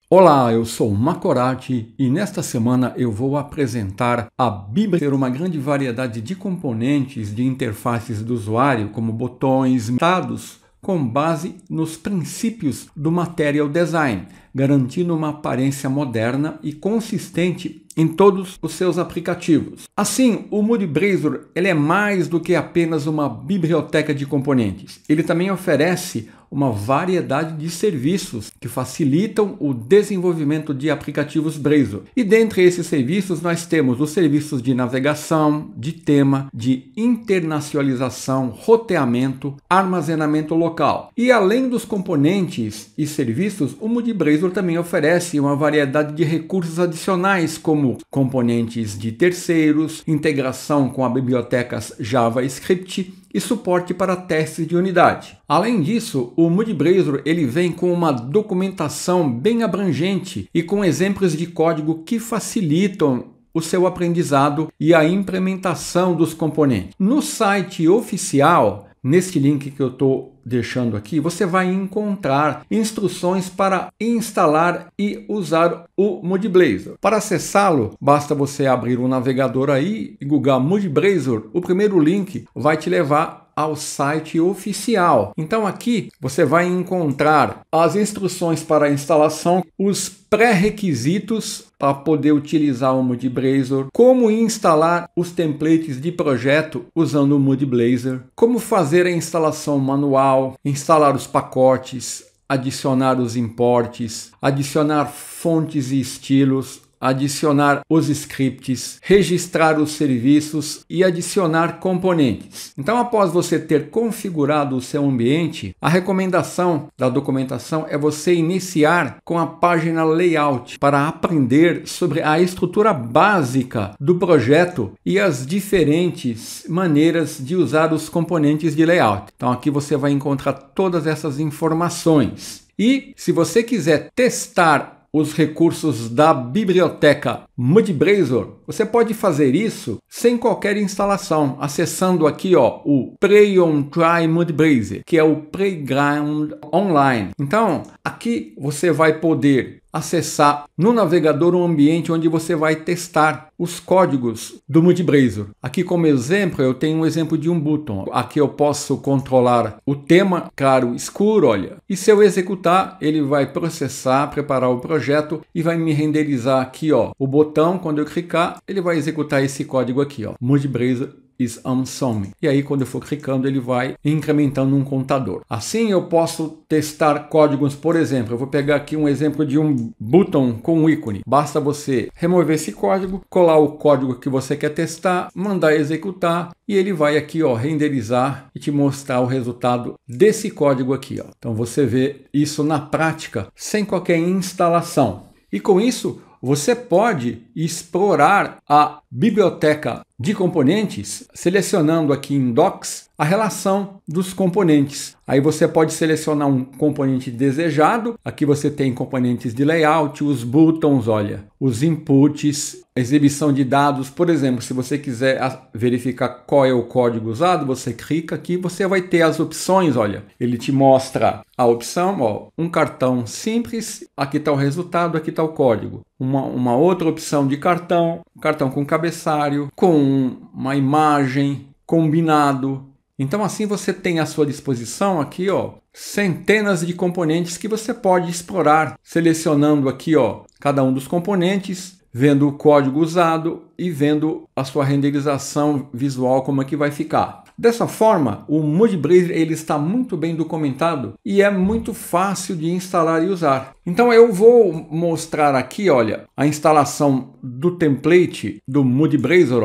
Olá, eu sou o Macorati e nesta semana eu vou apresentar a BibBrazer, uma grande variedade de componentes de interfaces do usuário, como botões, dados, com base nos princípios do Material Design, garantindo uma aparência moderna e consistente em todos os seus aplicativos. Assim, o MudBrazer ele é mais do que apenas uma biblioteca de componentes. Ele também oferece uma variedade de serviços que facilitam o desenvolvimento de aplicativos Brazer. E dentre esses serviços nós temos os serviços de navegação, de tema, de internacionalização, roteamento, armazenamento local. E além dos componentes e serviços, o MudBrazer também oferece uma variedade de recursos adicionais, como componentes de terceiros, integração com as bibliotecas JavaScript e suporte para testes de unidade. Além disso, o MudBrazer ele vem com uma documentação bem abrangente e com exemplos de código que facilitam o seu aprendizado e a implementação dos componentes. No site oficial, neste link que eu estou deixando aqui, você vai encontrar instruções para instalar e usar o MudBrazer. Para acessá-lo, basta você abrir o navegador aí e googar MudBrazer. O primeiro link vai te levar ao site oficial. Então aqui você vai encontrar as instruções para a instalação, os pré-requisitos para poder utilizar o MudBrazer, como instalar os templates de projeto usando o MudBrazer, como fazer a instalação manual, instalar os pacotes, adicionar os importes, adicionar fontes e estilos, adicionar os scripts, registrar os serviços e adicionar componentes. Então, após você ter configurado o seu ambiente, a recomendação da documentação é você iniciar com a página Layout para aprender sobre a estrutura básica do projeto e as diferentes maneiras de usar os componentes de layout. Então, aqui você vai encontrar todas essas informações. E se você quiser testar os recursos da biblioteca MudBrazer, você pode fazer isso sem qualquer instalação, acessando aqui o Play on Try MudBrazer, que é o Playground Online. Então, aqui você vai poder acessar no navegador um ambiente onde você vai testar os códigos do MudBrazer. Aqui como exemplo, eu tenho um exemplo de um botão. Aqui eu posso controlar o tema claro, escuro, olha. E se eu executar, ele vai processar, preparar o projeto e vai me renderizar aqui, o botão. Quando eu clicar, ele vai executar esse código aqui, MudBrazer is unsuming. E aí, quando eu for clicando, ele vai incrementando um contador. Assim, eu posso testar códigos, por exemplo, eu vou pegar aqui um exemplo de um botão com um ícone. Basta você remover esse código, colar o código que você quer testar, mandar executar e ele vai aqui, renderizar e te mostrar o resultado desse código aqui, Então, você vê isso na prática, sem qualquer instalação. E com isso, você pode explorar a biblioteca de componentes, selecionando aqui em Docs a relação dos componentes. Aí você pode selecionar um componente desejado. Aqui você tem componentes de layout, os buttons, olha, os inputs, a exibição de dados. Por exemplo, se você quiser verificar qual é o código usado, você clica aqui, você vai ter as opções, olha. Ele te mostra a opção, um cartão simples, aqui está o resultado, aqui está o código. Uma outra opção de cartão, cartão com cabeçalho, com uma imagem, combinado. Então assim você tem à sua disposição aqui, centenas de componentes que você pode explorar, selecionando aqui, cada um dos componentes, vendo o código usado e vendo a sua renderização visual, como é que vai ficar. Dessa forma, o MudBrazer ele está muito bem documentado e é muito fácil de instalar e usar. Então eu vou mostrar aqui, olha, a instalação do template do MudBrazer,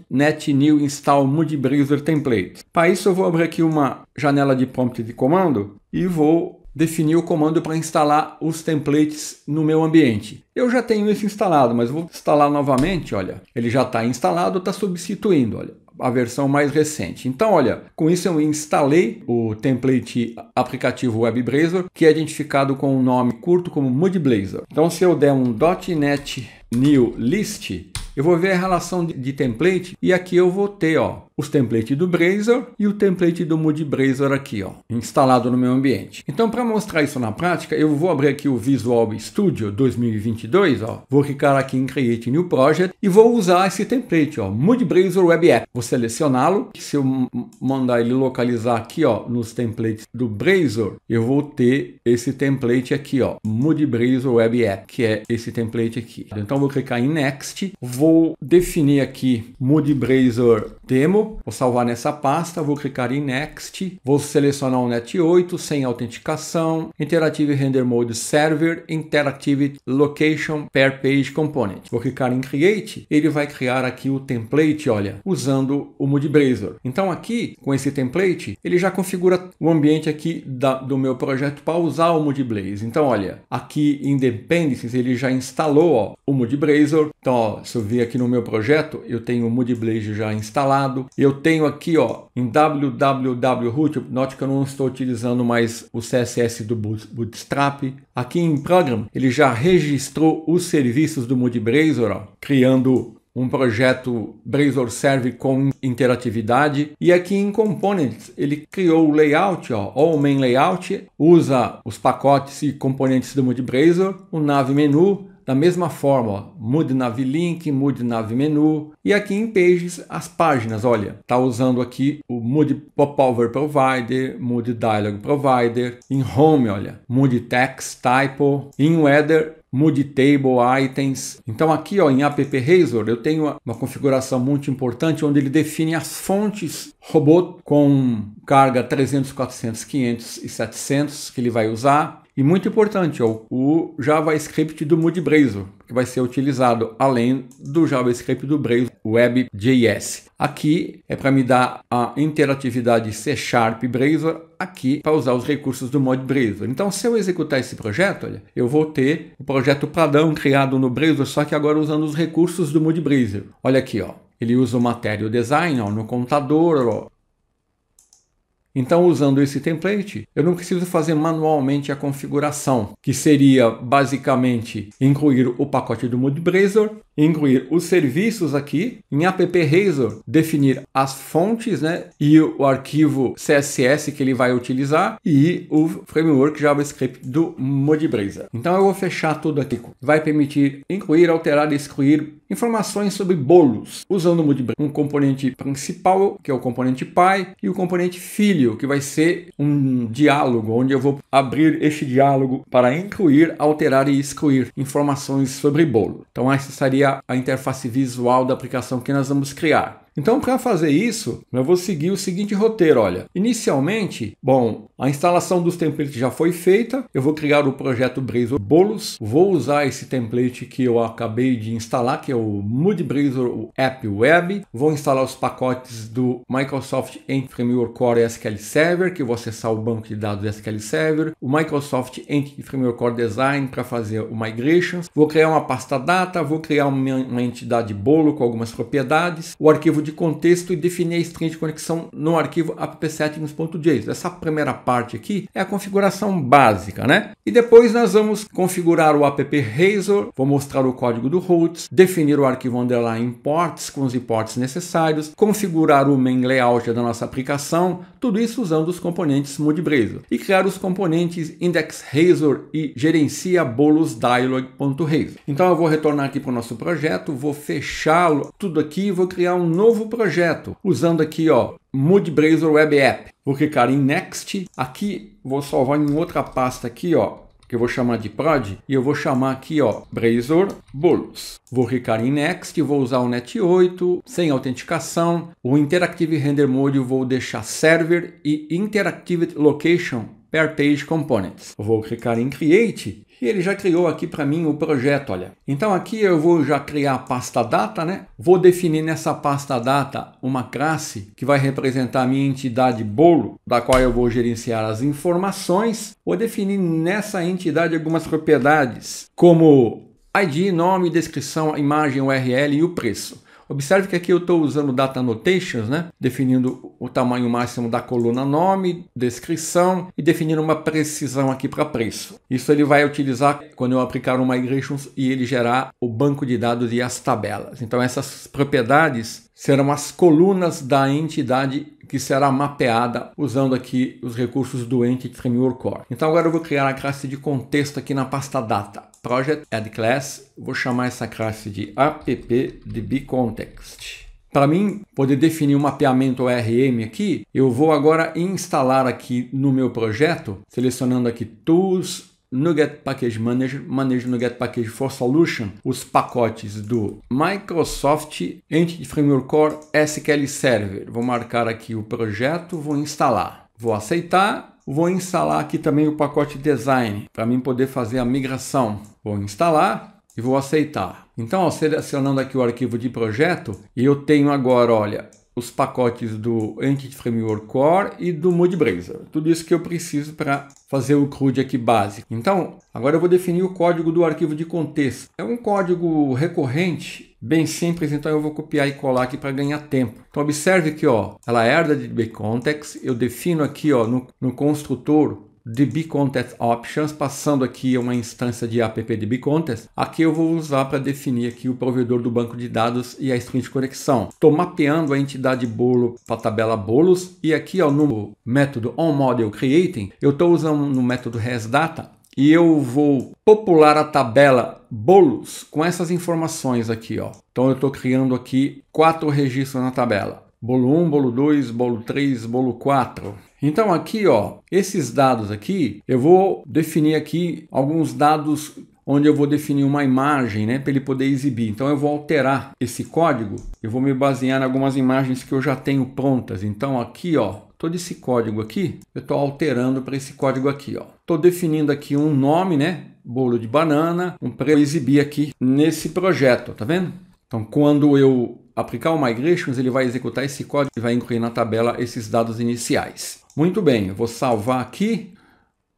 .NET New Install MudBrazer Template. Para isso eu vou abrir aqui uma janela de prompt de comando e vou definir o comando para instalar os templates no meu ambiente. Eu já tenho isso instalado, mas vou instalar novamente, olha. Ele já está instalado, está substituindo, olha, a versão mais recente. Então, olha, com isso eu instalei o template aplicativo WebBrazer, que é identificado com o nome curto como MudBrazer. Então, se eu der um .NET New List, eu vou ver a relação de template e aqui eu vou ter o os templates do Blazor e o template do Moody Blazor aqui, ó, instalado no meu ambiente. Então, para mostrar isso na prática, eu vou abrir aqui o Visual Studio 2022, ó, vou clicar aqui em Create New Project e vou usar esse template, ó, Moody Blazor Web App. Vou selecioná-lo. Se eu mandar ele localizar aqui, ó, nos templates do Blazor, eu vou ter esse template aqui, ó, Moody Blazor Web App, que é esse template aqui. Então, vou clicar em Next, vou definir aqui Moody Blazor Demo, vou salvar nessa pasta, vou clicar em Next, vou selecionar o Net8 sem autenticação, Interactive Render Mode Server, Interactive Location Pair Page Component. Vou clicar em Create, ele vai criar aqui o template, olha, usando o Moody Blazor. Então aqui, com esse template, ele já configura o ambiente aqui do meu projeto para usar o Moody Blazor. Então, olha, aqui em Dependencies, ele já instalou, ó, o Moody Blazor. Então, ó, se eu vir aqui no meu projeto, eu tenho o Moody Blazor já instalado. Eu tenho aqui, ó, em www.root, note que eu não estou utilizando mais o CSS do Bootstrap. Aqui em Program, ele já registrou os serviços do Moody Blazor, ó, criando um projeto Blazor Server com interatividade. E aqui em Components, ele criou o layout, ó, All Main Layout, usa os pacotes e componentes do Moody Blazor, o Nav Menu, da mesma forma, ó, Moody Nav Link, Moody Nav Menu. E aqui em Pages, as páginas, olha, tá usando aqui o Moody Popover Provider, Moody Dialog Provider. Em Home, olha, Moody Text Typo. Em Weather, Moody Table Items. Então aqui, ó, em App Razor eu tenho uma configuração muito importante onde ele define as fontes robô com carga 300, 400, 500 e 700 que ele vai usar. E muito importante, ó, o JavaScript do Moody Blazor, que vai ser utilizado além do JavaScript do Blazor Web.js. Aqui é para me dar a interatividade C# Blazor aqui para usar os recursos do Moody Blazor. Então, se eu executar esse projeto, olha, eu vou ter o projeto padrão criado no Blazor, só que agora usando os recursos do Moody Blazor. Olha aqui, ó, ele usa o Material Design, ó, no contador, ó. Então, usando esse template, eu não preciso fazer manualmente a configuração, que seria basicamente incluir o pacote do Moody Blazor, incluir os serviços aqui, em App Razor, definir as fontes, né, e o arquivo CSS que ele vai utilizar e o framework JavaScript do Moody Blazor. Então, eu vou fechar tudo aqui. Vai permitir incluir, alterar e excluir informações sobre bolos, usando o Moody Blazor. Um componente principal, que é o componente Pi, e o componente filho, que vai ser um diálogo, onde eu vou abrir este diálogo para incluir, alterar e excluir informações sobre bolo. Então essa seria a interface visual da aplicação que nós vamos criar. Então, para fazer isso, eu vou seguir o seguinte roteiro, olha. Inicialmente, bom, a instalação dos templates já foi feita. Eu vou criar o projeto Blazor Bolos. Vou usar esse template que eu acabei de instalar, que é o Moody Blazor App Web. Vou instalar os pacotes do Microsoft Entity Framework Core SQL Server, que eu vou acessar o banco de dados SQL Server. O Microsoft Entity Framework Core Design para fazer o Migrations. Vou criar uma pasta data, vou criar uma entidade bolo com algumas propriedades. O arquivo de contexto e definir a string de conexão no arquivo appsettings.js. Essa primeira parte aqui é a configuração básica, né? E depois nós vamos configurar o app Razor, vou mostrar o código do root, definir o arquivo underline imports com os imports necessários, configurar o main layout da nossa aplicação, tudo isso usando os componentes Moody Blazor, e criar os componentes index Razor e gerencia bolos dialog.razor. Então eu vou retornar aqui para o nosso projeto, vou fechá-lo tudo aqui e vou criar um novo projeto, usando aqui, ó, Moody Blazor Web App. Vou clicar em Next, aqui vou salvar em outra pasta aqui, ó, que eu vou chamar de prod, e eu vou chamar aqui, ó, Blazor Bolos. Vou clicar em Next, vou usar o Net8, sem autenticação, o Interactive Render Mode eu vou deixar Server e Interactive Location Pair Page Components. Eu vou clicar em Create, e ele já criou aqui para mim o projeto, olha. Então aqui eu vou já criar a pasta data, né? Vou definir nessa pasta data uma classe que vai representar a minha entidade bolo, da qual eu vou gerenciar as informações. Vou definir nessa entidade algumas propriedades, como ID, nome, descrição, imagem, URL e o preço. Observe que aqui eu estou usando Data Annotations, né? Definindo o tamanho máximo da coluna nome, descrição e definindo uma precisão aqui para preço. Isso ele vai utilizar quando eu aplicar o Migrations e ele gerar o banco de dados e as tabelas. Então essas propriedades serão as colunas da entidade que será mapeada usando aqui os recursos do Entity Framework Core. Então agora eu vou criar a classe de contexto aqui na pasta Data. Project Add Class, vou chamar essa classe de appdbcontext. Para mim poder definir o mapeamento ORM aqui, eu vou agora instalar aqui no meu projeto, selecionando aqui Tools, NuGet Package Manager, Manage NuGet Package for Solution, os pacotes do Microsoft Entity Framework Core SQL Server. Vou marcar aqui o projeto, vou instalar. Vou aceitar, vou instalar aqui também o pacote Design, para mim poder fazer a migração. Vou instalar e vou aceitar. Então, ó, selecionando aqui o arquivo de projeto, eu tenho agora, olha, os pacotes do Entity Framework Core e do MudBrazer. Tudo isso que eu preciso para fazer o CRUD aqui básico. Então, agora eu vou definir o código do arquivo de contexto. É um código recorrente, bem simples, então eu vou copiar e colar aqui para ganhar tempo. Então, observe que ó, ela herda de DBContext, eu defino aqui ó, no construtor DBContext Options, passando aqui uma instância de appdbcontext. Aqui eu vou usar para definir aqui o provedor do banco de dados e a string de conexão. Estou mapeando a entidade bolo para a tabela bolos e aqui ó, no método onModelCreating, eu estou usando no método resData e eu vou popular a tabela bolos com essas informações aqui. Ó. Então eu estou criando aqui 4 registros na tabela. Bolo 1, bolo 2, bolo 3, bolo 4. Então aqui, ó, esses dados aqui, eu vou definir aqui alguns dados onde eu vou definir uma imagem, né, para ele poder exibir. Então eu vou alterar esse código, eu vou me basear em algumas imagens que eu já tenho prontas. Então aqui, ó, todo esse código aqui, eu estou alterando para esse código aqui, ó. Estou definindo aqui um nome, né, bolo de banana, para exibir aqui nesse projeto, tá vendo? Então quando eu aplicar o Migrations, ele vai executar esse código e vai incluir na tabela esses dados iniciais. Muito bem, eu vou salvar aqui,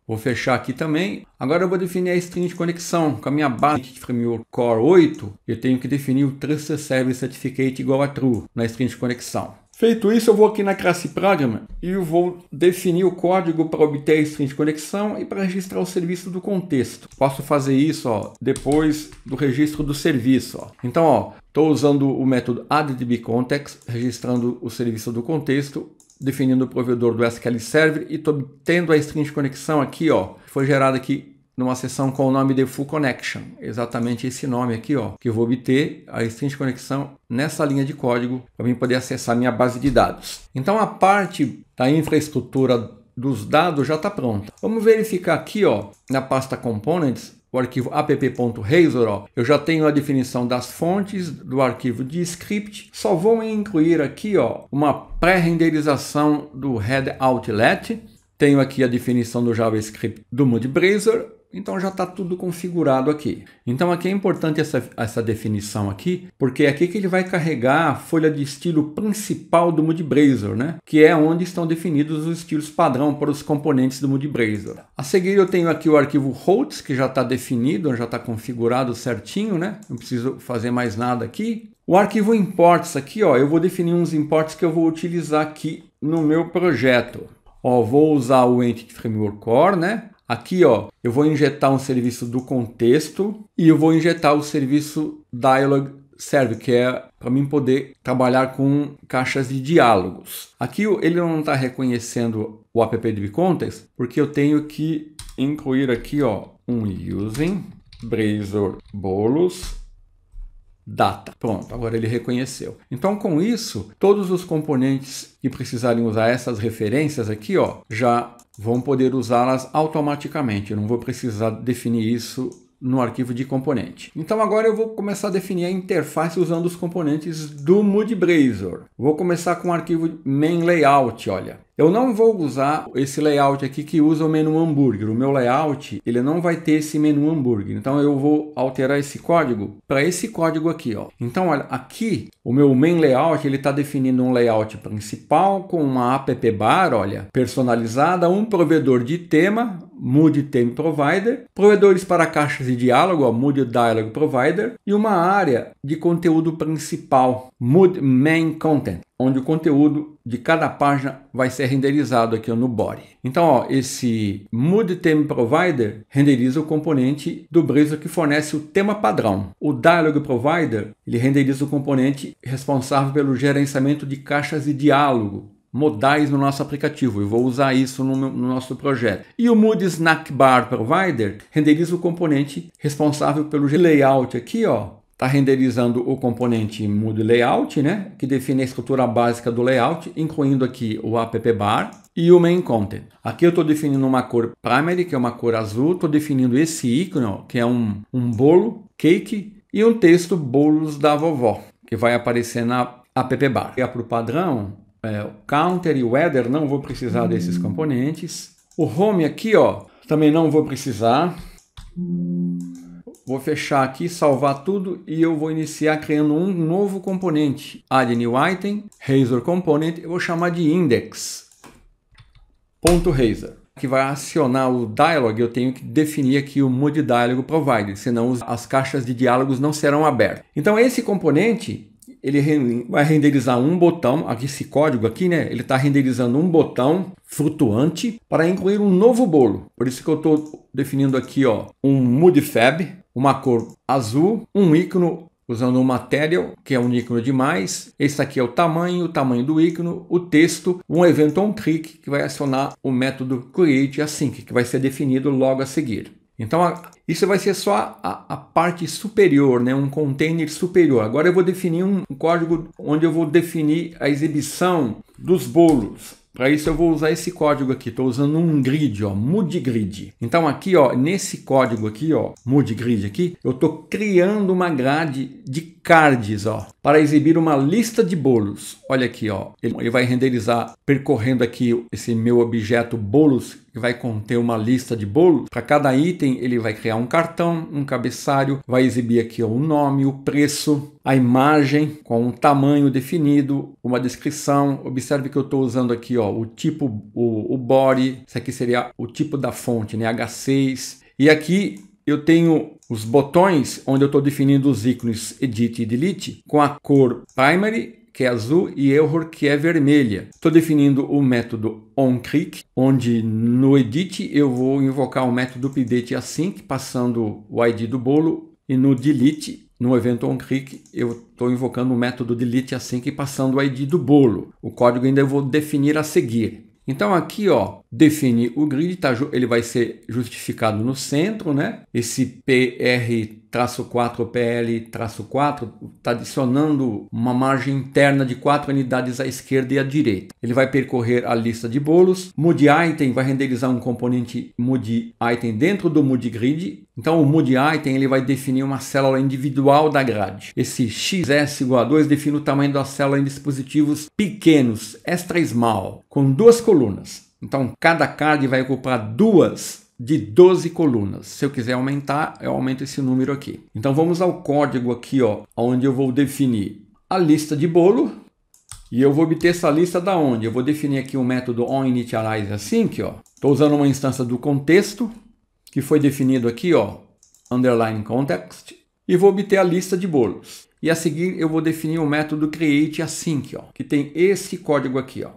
vou fechar aqui também. Agora eu vou definir a string de conexão. Com a minha base de Framework Core 8, eu tenho que definir o Trusted Service Certificate igual a True na string de conexão. Feito isso, eu vou aqui na classe Program e eu vou definir o código para obter a string de conexão e para registrar o serviço do contexto. Posso fazer isso ó, depois do registro do serviço. Ó. Então, ó, estou usando o método addDBContext, registrando o serviço do contexto, definindo o provedor do SQL Server e estou obtendo a string de conexão aqui, ó, que foi gerada aqui numa seção com o nome de Full Connection. Exatamente esse nome aqui, ó, que eu vou obter a string de conexão nessa linha de código para mim poder acessar minha base de dados. Então a parte da infraestrutura dos dados já está pronta. Vamos verificar aqui, ó, na pasta Components, o arquivo app.razor, ó, eu já tenho a definição das fontes do arquivo de script. Só vou incluir aqui ó, uma pré-renderização do head outlet. Tenho aqui a definição do JavaScript do MudBrazer. Então já está tudo configurado aqui. Então aqui é importante essa definição aqui, porque é aqui que ele vai carregar a folha de estilo principal do MudBrazer, né? Que é onde estão definidos os estilos padrão para os componentes do MudBrazer. A seguir eu tenho aqui o arquivo routes, que já está definido, já está configurado certinho, né? Não preciso fazer mais nada aqui. O arquivo imports aqui, ó, eu vou definir uns imports que eu vou utilizar aqui no meu projeto. Ó, vou usar o Entity Framework Core, né? Aqui, ó, eu vou injetar um serviço do contexto e eu vou injetar o serviço Dialog Server, que é para mim poder trabalhar com caixas de diálogos. Aqui ele não está reconhecendo o appdbcontext, porque eu tenho que incluir aqui, ó, um using Blazor bolos data. Pronto, agora ele reconheceu. Então, com isso, todos os componentes que precisarem usar essas referências aqui, ó, já vão poder usá-las automaticamente. Eu não vou precisar definir isso no arquivo de componente. Então, agora eu vou começar a definir a interface usando os componentes do MudBrazer. Vou começar com o arquivo main layout, olha. Eu não vou usar esse layout aqui que usa o menu hambúrguer. O meu layout, ele não vai ter esse menu hambúrguer. Então eu vou alterar esse código para esse código aqui, ó. Então olha, aqui o meu main layout, ele está definindo um layout principal com uma app bar, olha, personalizada, um provedor de tema, Mood Theme Provider, provedores para caixas de diálogo, ó, Mood Dialog Provider, e uma área de conteúdo principal, Mood Main Content, onde o conteúdo de cada página vai ser renderizado aqui no body. Então, ó, esse Mood Theme Provider renderiza o componente do Blazor que fornece o tema padrão. O Dialog Provider, ele renderiza o componente responsável pelo gerenciamento de caixas de diálogo, modais no nosso aplicativo. Eu vou usar isso no nosso projeto. E o Mood Snack Bar Provider renderiza o componente responsável pelo layout aqui, ó. Está renderizando o componente Mood Layout, né, que define a estrutura básica do layout, incluindo aqui o app bar e o main content. Aqui eu estou definindo uma cor primary, que é uma cor azul. Estou definindo esse ícone, ó, que é um bolo, cake, e um texto bolos da vovó, que vai aparecer na app bar. E para o padrão, o counter e o header, não vou precisar desses componentes. O home aqui, ó, também não vou precisar. Vou fechar aqui, salvar tudo e eu vou iniciar criando um novo componente. Add new item, Razor component, eu vou chamar de index.razor, que vai acionar o dialog. Eu tenho que definir aqui o Mood Dialog Provider, senão as caixas de diálogos não serão abertas. Então esse componente, ele vai renderizar um botão, aqui esse código aqui, né? Ele está renderizando um botão flutuante para incluir um novo bolo. Por isso que eu estou definindo aqui, ó, um Mood Fab, uma cor azul, um ícone usando um material, que é um ícone de mais. Esse aqui é o tamanho do ícone, o texto, um event onClick, que vai acionar o método createAsync, que vai ser definido logo a seguir. Então, isso vai ser só a parte superior, né? Um container superior. Agora eu vou definir um código onde eu vou definir a exibição dos bolos. Para isso eu vou usar esse código aqui. Estou usando um grid, ó, Mood Grid. Então aqui, ó, nesse código aqui, ó, Mood Grid aqui, eu estou criando uma grade de cards, ó, para exibir uma lista de bolos. Olha aqui, ó, ele vai renderizar percorrendo aqui esse meu objeto bolos, que vai conter uma lista de bolos. Para cada item ele vai criar um cartão, um cabeçário, vai exibir aqui, ó, o nome, o preço, a imagem com um tamanho definido, uma descrição. Observe que eu estou usando aqui, ó, o tipo, o body, isso aqui seria o tipo da fonte, né, H6. E aqui eu tenho os botões onde eu estou definindo os ícones Edit e Delete com a cor Primary, que é azul, e Error, que é vermelha. Estou definindo o método onClick, onde no Edit eu vou invocar o método updateAsync, passando o ID do bolo, e no Delete, no evento onClick, eu estou invocando o método deleteAsync e passando o ID do bolo. O código ainda eu vou definir a seguir. Então aqui, ó, define o grid, tá? Ele vai ser justificado no centro, né? Esse PR-4, PL-4 está adicionando uma margem interna de 4 unidades à esquerda e à direita. Ele vai percorrer a lista de bolos. Mood Item vai renderizar um componente Mood Item dentro do Mood Grid. Então o Mood Item ele vai definir uma célula individual da grade. Esse XS igual a 2 define o tamanho da célula em dispositivos pequenos, extra small, com 2 colunas. Então cada card vai ocupar 2 de 12 colunas. Se eu quiser aumentar, eu aumento esse número aqui. Então vamos ao código aqui, ó, onde eu vou definir a lista de bolo. E eu vou obter essa lista da onde? Eu vou definir aqui o método onInitializeAsync, ó. Estou usando uma instância do contexto, que foi definido aqui, ó, underline context, e vou obter a lista de bolos. E a seguir eu vou definir o método createAsync, ó, que tem esse código aqui, ó.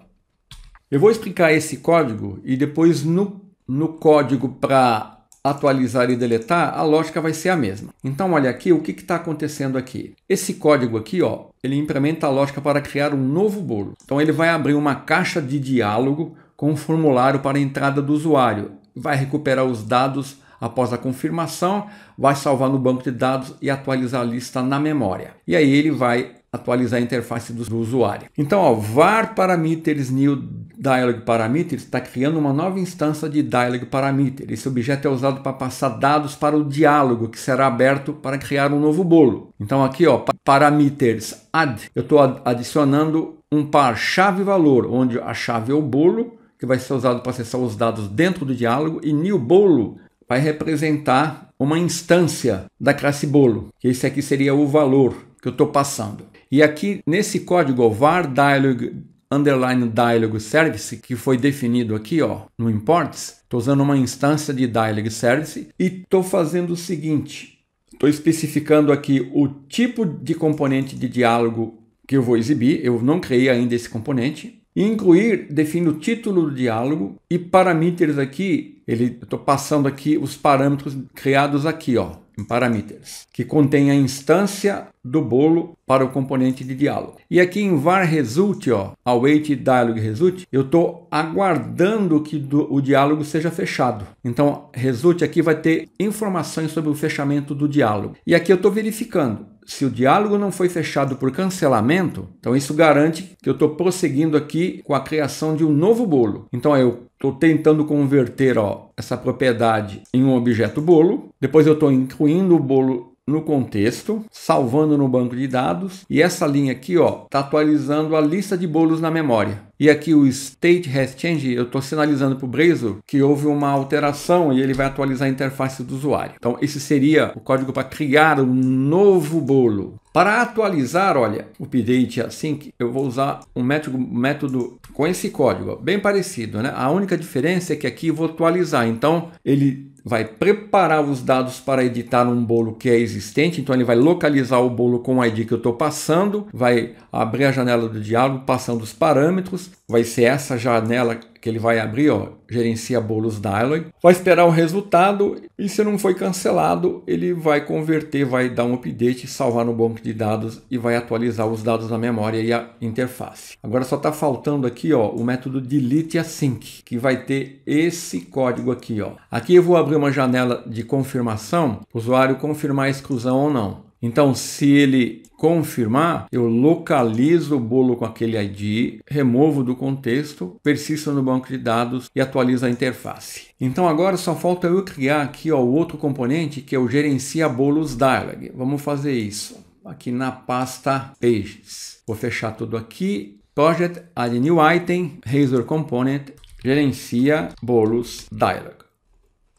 Eu vou explicar esse código e depois no código para atualizar e deletar, a lógica vai ser a mesma. Então olha aqui o que está acontecendo aqui. Esse código aqui, ó, ele implementa a lógica para criar um novo bolo. Então ele vai abrir uma caixa de diálogo com um formulário para a entrada do usuário. Vai recuperar os dados após a confirmação, vai salvar no banco de dados e atualizar a lista na memória. E aí ele vai atualizar a interface do usuário. Então, ó, var parameters new dialog parameters está criando uma nova instância de dialog parameter. Esse objeto é usado para passar dados para o diálogo que será aberto para criar um novo bolo. Então aqui, ó, parameters add, eu estou adicionando um par chave-valor, onde a chave é o bolo que vai ser usado para acessar os dados dentro do diálogo, e new bolo vai representar uma instância da classe bolo, que esse aqui seria o valor que eu estou passando. E aqui nesse código var dialog underline dialog service, que foi definido aqui no imports, estou usando uma instância de dialog service e estou fazendo o seguinte, estou especificando aqui o tipo de componente de diálogo que eu vou exibir, eu não criei ainda esse componente. Incluir define o título do diálogo e parameters aqui, estou passando aqui os parâmetros criados aqui, em parameters, que contém a instância do bolo para o componente de diálogo. E aqui em var result, await dialog result, eu estou aguardando que o diálogo seja fechado. Então, result aqui vai ter informações sobre o fechamento do diálogo. E aqui eu estou verificando. Se o diálogo não foi fechado por cancelamento, então isso garante que eu estou prosseguindo aqui com a criação de um novo bolo. Então eu estou tentando converter essa propriedade em um objeto bolo. Depois eu estou incluindo o bolo no contexto, salvando no banco de dados, e essa linha aqui está atualizando a lista de bolos na memória. E aqui o state has changed, eu estou sinalizando para o Blazor que houve uma alteração e ele vai atualizar a interface do usuário. Então esse seria o código para criar um novo bolo. Para atualizar, olha, o update async, eu vou usar um método com esse código, bem parecido, né? A única diferença é que aqui eu vou atualizar, então ele vai preparar os dados para editar um bolo que é existente, então ele vai localizar o bolo com o ID que eu estou passando, vai abrir a janela do diálogo passando os parâmetros, vai ser essa janela que ele vai abrir, gerencia bolos dialog, vai esperar o resultado e se não foi cancelado, ele vai converter, vai dar um update, salvar no banco de dados e vai atualizar os dados na memória e a interface. Agora só está faltando aqui o método delete async, que vai ter esse código aqui. Aqui eu vou abrir uma janela de confirmação, o usuário confirmar a exclusão ou não. Então, se ele confirmar, eu localizo o bolo com aquele ID, removo do contexto, persisto no banco de dados e atualizo a interface. Então, agora só falta eu criar aqui o outro componente que é o gerencia bolos dialog. Vamos fazer isso aqui na pasta pages. Vou fechar tudo aqui. Project, add new item, razor component, gerencia bolos dialog.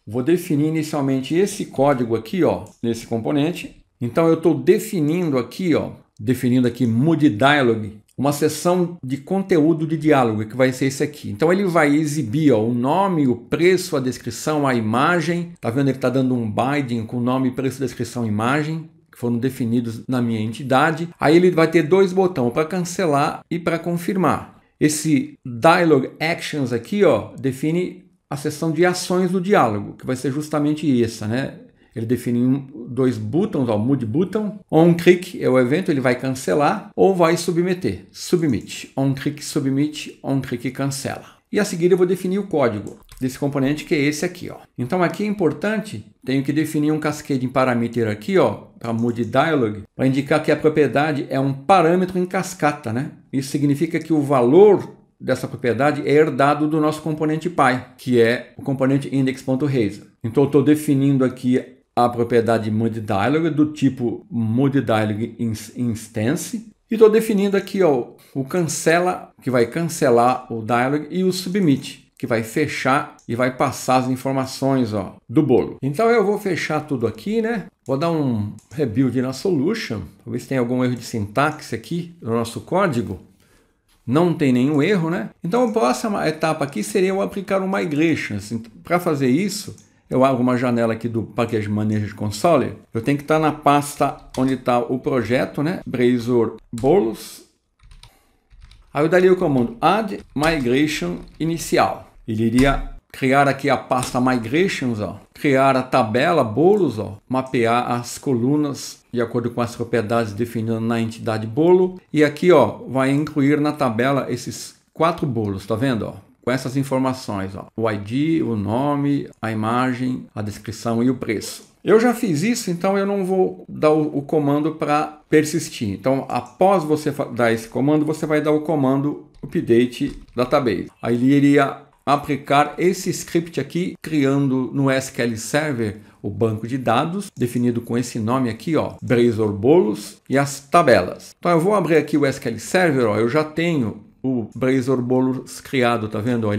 Vou definir inicialmente esse código aqui, nesse componente. Então eu estou definindo aqui mood dialog, uma seção de conteúdo de diálogo, que vai ser esse aqui. Então ele vai exibir o nome, o preço, a descrição, a imagem. Tá vendo? Ele está dando um binding com nome, preço, descrição, imagem, que foram definidos na minha entidade. Aí ele vai ter dois botões, para cancelar e para confirmar. Esse dialog actions aqui, define a seção de ações do diálogo, que vai ser justamente essa, né? Ele define dois botões, mood button. On click é o evento, ele vai cancelar ou vai submeter. Submit. On click, submit. On click, cancela. E a seguir eu vou definir o código desse componente, que é esse aqui. Então aqui é importante, tenho que definir um cascading parameter aqui, para mood dialog, para indicar que a propriedade é um parâmetro em cascata, né? Isso significa que o valor dessa propriedade é herdado do nosso componente pai, que é o componente index.razor. Então eu estou definindo aqui a propriedade mood dialog do tipo mood dialog instance e estou definindo aqui o cancela, que vai cancelar o dialog, e o submit, que vai fechar e vai passar as informações do bolo. Então eu vou fechar tudo aqui, né? Vou dar um rebuild na solution, para ver se tem algum erro de sintaxe aqui no nosso código. Não tem nenhum erro, né? Então a próxima etapa aqui seria eu aplicar um migration. Para fazer isso, eu abro uma janela aqui do Package Manager Console. Eu tenho que estar na pasta onde está o projeto, né? Blazor bolos. Aí eu daria o comando add migration inicial. Ele iria criar aqui a pasta migrations, criar a tabela bolos, mapear as colunas de acordo com as propriedades definidas na entidade bolo. E aqui vai incluir na tabela esses 4 bolos, tá vendo? Com essas informações, o ID, o nome, a imagem, a descrição e o preço. Eu já fiz isso, então eu não vou dar o comando para persistir. Então, após você dar esse comando, você vai dar o comando update database. Aí ele iria aplicar esse script aqui, criando no SQL Server o banco de dados, definido com esse nome aqui, Blazor bolos, e as tabelas. Então eu vou abrir aqui o SQL Server, eu já tenho o Blazor bolos criado, tá vendo? Ó,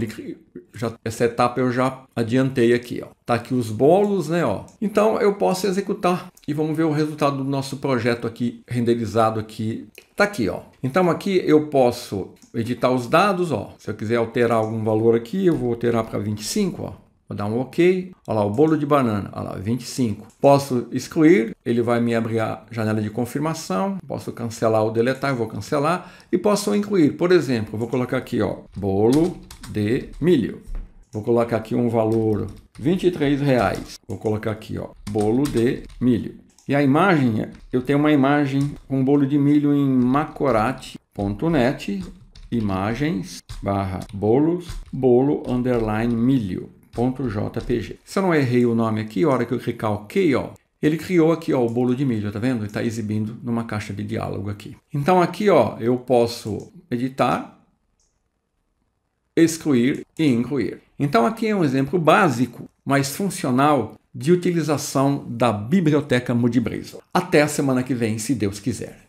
essa etapa eu já adiantei aqui, ó. Tá aqui os bolos, né, ó. Então eu posso executar e vamos ver o resultado do nosso projeto aqui renderizado aqui. Tá aqui, ó. Então aqui eu posso editar os dados, ó. Se eu quiser alterar algum valor aqui, eu vou alterar para 25, ó. Vou dar um OK. Olha lá, o bolo de banana. Olha lá, 25. Posso excluir. Ele vai me abrir a janela de confirmação. Posso cancelar ou deletar. Eu vou cancelar. E posso incluir. Por exemplo, eu vou colocar aqui, ó, bolo de milho. Vou colocar aqui um valor R$23. Vou colocar aqui, ó, bolo de milho. E a imagem, eu tenho uma imagem com bolo de milho em macorati.net. Imagens, /bolos, bolo, _milho. .jpg. Se eu não errei o nome aqui, a hora que eu clicar OK, ó, ele criou aqui, ó, o bolo de milho, tá vendo? Ele está exibindo numa caixa de diálogo aqui. Então aqui, ó, eu posso editar, excluir e incluir. Então aqui é um exemplo básico, mas funcional, de utilização da biblioteca Moodle Blazor. Até a semana que vem, se Deus quiser.